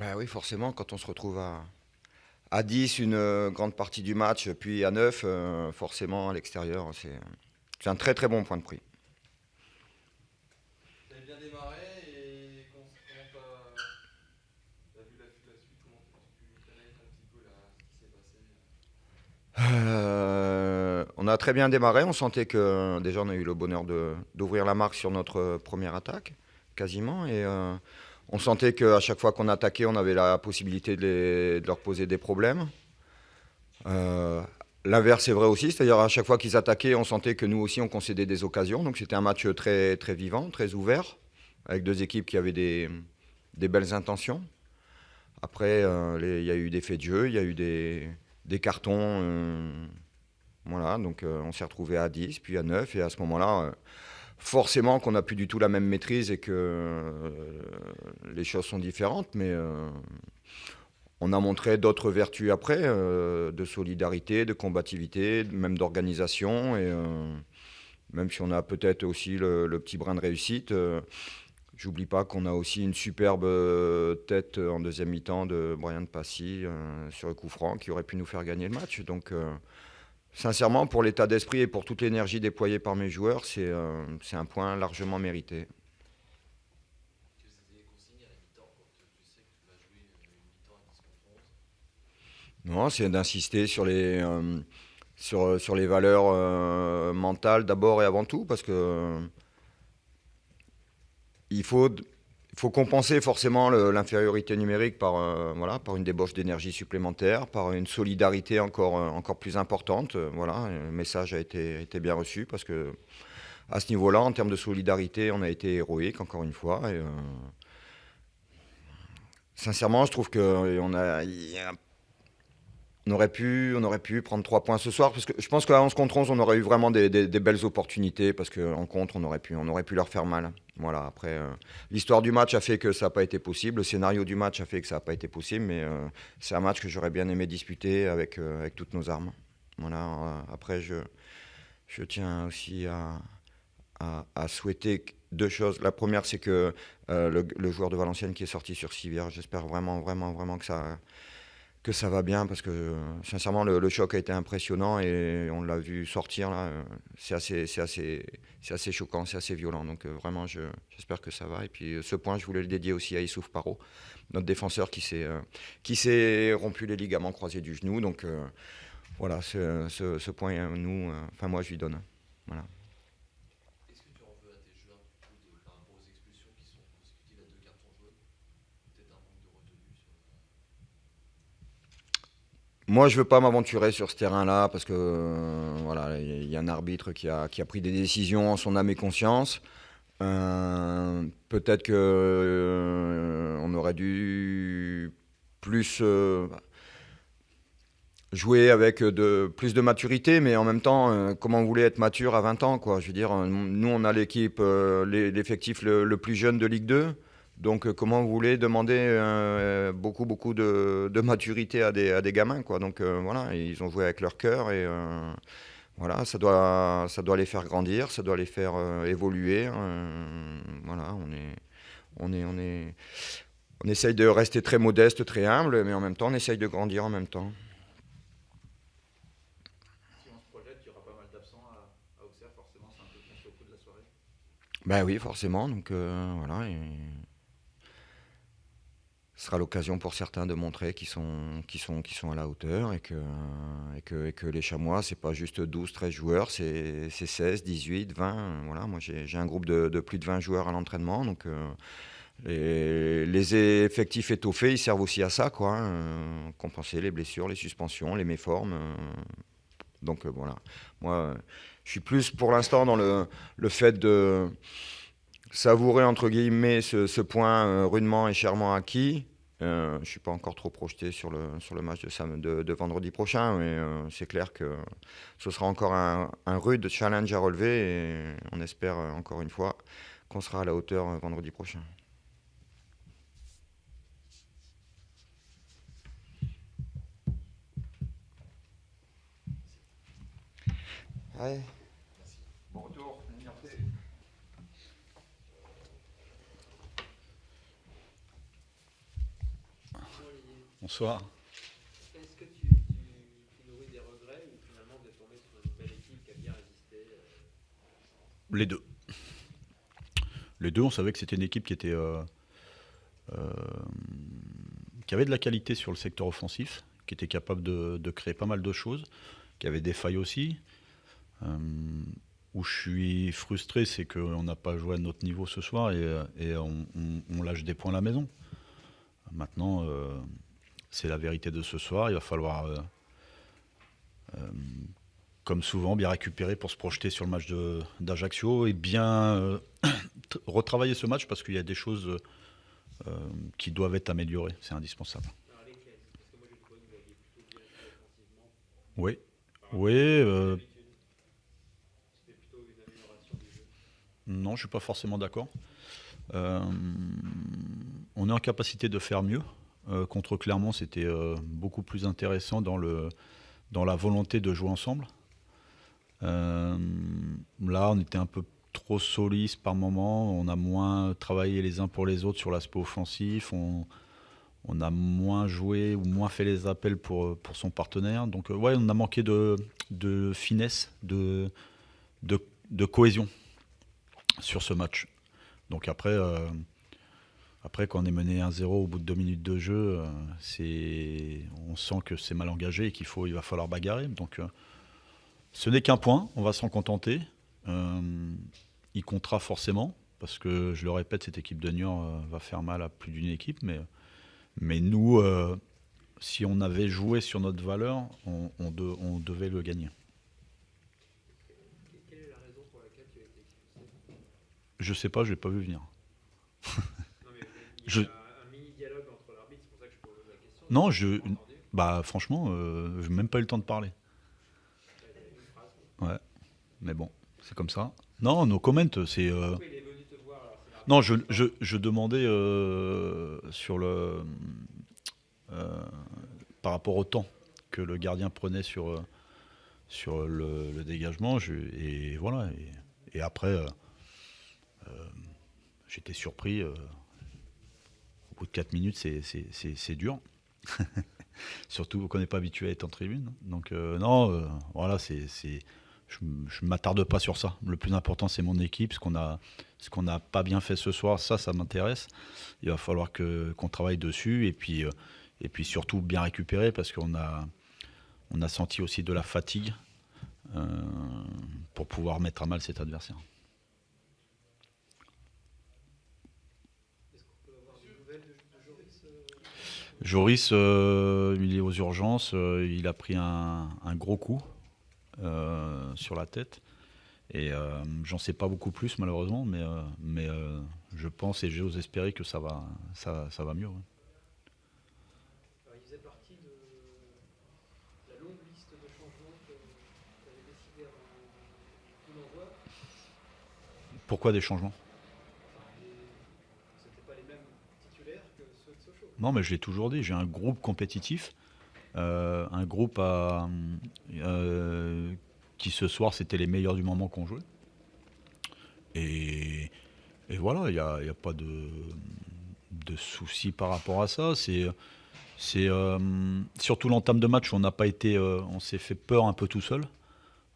Bah oui, forcément, quand on se retrouve à 10 une grande partie du match, puis à 9, forcément à l'extérieur, c'est un très très bon point de prix. T'avais bien démarré et comment t'as vu la suite? Comment tu connaître un petit peu là, ce qui s'est passé? On a très bien démarré, on sentait que déjà on a eu le bonheur d'ouvrir la marque sur notre première attaque, quasiment, et on sentait qu'à chaque fois qu'on attaquait, on avait la possibilité de leur poser des problèmes. Euh, L'inverse est vrai aussi, c'est-à-dire à chaque fois qu'ils attaquaient, on sentait que nous aussi on concédait des occasions. Donc c'était un match très, très vivant, très ouvert, avec deux équipes qui avaient des belles intentions. Après, il y a eu des faits de jeu, il y a eu des cartons. Voilà, donc on s'est retrouvé à 10, puis à 9, et à ce moment-là, forcément qu'on n'a plus du tout la même maîtrise et que les choses sont différentes, mais on a montré d'autres vertus après, de solidarité, de combativité, même d'organisation. Et même si on a peut-être aussi le petit brin de réussite, j'oublie pas qu'on a aussi une superbe tête en deuxième mi-temps de Brian Passy sur le coup franc qui aurait pu nous faire gagner le match. Donc, sincèrement, pour l'état d'esprit et pour toute l'énergie déployée par mes joueurs, c'est un point largement mérité. Quelles étaient les consignes à la mi-temps quand tu sais que tu vas jouer une mi-temps à 10 contre 11? Non, c'est d'insister sur les valeurs mentales d'abord et avant tout, parce que il faut, il faut compenser forcément l'infériorité numérique par, voilà, par une débauche d'énergie supplémentaire, par une solidarité encore plus importante. Voilà, le message été bien reçu parce que à ce niveau-là, en termes de solidarité, on a été héroïque encore une fois. Et, sincèrement, je trouve on aurait pu prendre 3 points ce soir, parce que je pense qu'à 11 contre 11, on aurait eu vraiment des belles opportunités, parce qu'en contre, on aurait pu leur faire mal. Voilà, après, l'histoire du match a fait que ça n'a pas été possible, le scénario du match a fait que ça n'a pas été possible, mais c'est un match que j'aurais bien aimé disputer avec toutes nos armes. Voilà, après, je tiens aussi à souhaiter deux choses. La première, c'est que le joueur de Valenciennes qui est sorti sur Civière, j'espère vraiment, vraiment, vraiment que ça va bien, parce que sincèrement le choc a été impressionnant et on l'a vu sortir là, c'est assez choquant, c'est assez violent, donc vraiment j'espère que ça va. Et puis ce point je voulais le dédier aussi à Issouf Paro, notre défenseur qui s'est rompu les ligaments croisés du genou, donc voilà, ce point nous, enfin moi je lui donne. Voilà. Est-ce que tu en veux à tes joueurs du coup par rapport aux expulsions qui sont consécutives à deux cartons jaunes? Peut-être un manque de retenue sur. Moi, je veux pas m'aventurer sur ce terrain-là parce que voilà, il y a un arbitre qui a pris des décisions en son âme et conscience. Peut-être que on aurait dû plus jouer avec plus de maturité, mais en même temps, comment vous voulez être mature à 20 ans, quoi. Je veux dire, nous, on a l'équipe, l'effectif le plus jeune de Ligue 2. Donc, comment vous voulez demander beaucoup de maturité à des gamins, quoi. Donc, voilà, ils ont joué avec leur cœur et voilà, ça doit les faire grandir, ça doit les faire évoluer. Voilà, on essaye de rester très modeste, très humble, mais en même temps, on essaye de grandir en même temps. Si on se projette, il y aura pas mal d'absents à Auxerre, forcément, c'est un peu compté au coup de la soirée. Ben oui, forcément. Donc voilà, ce sera l'occasion pour certains de montrer qu'ils sont à la hauteur et que les Chamois, c'est pas juste 12, 13 joueurs, c'est 16, 18, 20. Voilà, moi j'ai un groupe de plus de 20 joueurs à l'entraînement. Donc les effectifs étoffés, ils servent aussi à ça, quoi, hein, compenser les blessures, les suspensions, les méformes. Donc voilà, moi je suis plus pour l'instant dans le fait de savourer entre guillemets ce point rudement et chèrement acquis. Je ne suis pas encore trop projeté sur le match de vendredi prochain, mais c'est clair que ce sera encore un rude challenge à relever et on espère encore une fois qu'on sera à la hauteur vendredi prochain. Ouais. Merci. Bon retour. Bonsoir. Est-ce que tu nourris des regrets ou finalement vous êtes tombé sur une belle équipe qui a bien résisté Les deux. Les deux, on savait que c'était une équipe qui était qui avait de la qualité sur le secteur offensif, qui était capable de créer pas mal de choses, qui avait des failles aussi. Euh, où je suis frustré, c'est qu'on n'a pas joué à notre niveau ce soir et on lâche des points à la maison. Maintenant, c'est la vérité de ce soir. Il va falloir, comme souvent, bien récupérer pour se projeter sur le match d'Ajaccio et bien retravailler ce match parce qu'il y a des choses qui doivent être améliorées. C'est indispensable. Alors lesquels? Parce que moi j'ai trouvé que vous aviez plutôt bien fait offensivement Oui. par rapport Oui. à d'habitude. C'était plutôt une amélioration du jeu. Non, je ne suis pas forcément d'accord. On est en capacité de faire mieux. Contre Clermont, c'était beaucoup plus intéressant dans la volonté de jouer ensemble. Là, on était un peu trop soliste par moment. On a moins travaillé les uns pour les autres sur l'aspect offensif. On a moins joué ou moins fait les appels pour son partenaire. Donc, ouais, on a manqué de finesse, de cohésion sur ce match. Donc après, quand on est mené 1-0 au bout de 2 minutes de jeu, on sent que c'est mal engagé et il va falloir bagarrer. Donc ce n'est qu'un point, on va s'en contenter. Il comptera forcément, parce que je le répète, cette équipe de Niort va faire mal à plus d'une équipe. Mais nous, si on avait joué sur notre valeur, on devait le gagner. Quelle est la raison pour laquelle tu as été expulsé? Je sais pas, je l'ai pas vu venir. Non mais il y a un mini dialogue entre l'arbitre, c'est pour ça que je pose la question. Non, Tu l'as entendu? franchement, je n'ai même pas eu le temps de parler. Une phrase. Ouais, mais bon, c'est comme ça. Non, nos comments, c'est. Pourquoi il est venu te voir alors, c'est l'arbitre Non, qui parle. je demandais sur par rapport au temps que le gardien prenait sur le dégagement. Et voilà. Et après, j'étais surpris. Au bout de 4 minutes, c'est dur. Surtout qu'on n'est pas habitué à être en tribune. Donc non, voilà, je ne m'attarde pas sur ça. Le plus important, c'est mon équipe. Ce qu'on n'a pas bien fait ce soir, ça m'intéresse. Il va falloir qu'on travaille dessus et puis surtout bien récupérer parce qu'on a senti aussi de la fatigue pour pouvoir mettre à mal cet adversaire. Est-ce qu'on peut avoir des nouvelles de Joris Joris, il est aux urgences. Il a pris un gros coup sur la tête. Et j'en sais pas beaucoup plus malheureusement, mais je pense et j'ose espérer que ça va mieux. Ouais. Alors, il faisait partie de la longue liste de changements que tu avais décidé avant tout l'envoi. Pourquoi des changements? C'était pas les mêmes titulaires que ceux de Sochaux. Non, mais je l'ai toujours dit, j'ai un groupe compétitif, un groupe qui ce soir c'était les meilleurs du moment qu'on jouait. Et voilà, il n'y a pas de souci par rapport à ça. C'est surtout l'entame de match où on s'est fait peur un peu tout seul.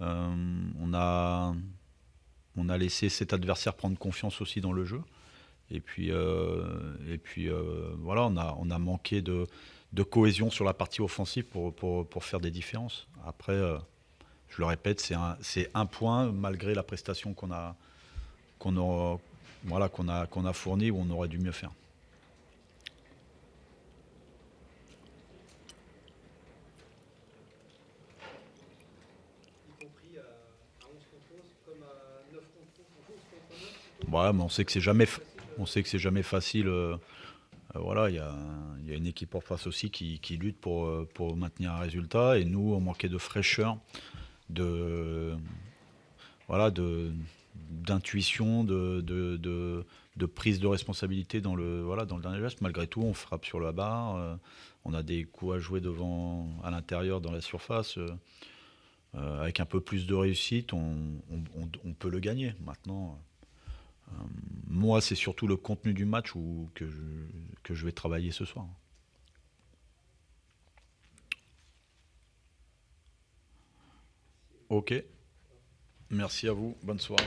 On a laissé cet adversaire prendre confiance aussi dans le jeu. Et puis voilà, on a manqué de cohésion sur la partie offensive pour faire des différences. Après, je le répète, c'est un point malgré la prestation qu'on a fournie où on aurait dû mieux faire. Y compris à 11 contre 11 comme à 9 contre 11 contre 9 plutôt. Ouais, mais on sait que c'est jamais facile. Voilà, il y a une équipe en face aussi qui lutte pour maintenir un résultat. Et nous, on manquait de fraîcheur, d'intuition, de prise de responsabilité dans le dernier geste. Malgré tout, on frappe sur la barre. On a des coups à jouer à l'intérieur, dans la surface. Avec un peu plus de réussite, on peut le gagner. Maintenant, moi, c'est surtout le contenu du match que je vais travailler ce soir. Ok. Merci à vous. Bonne soirée.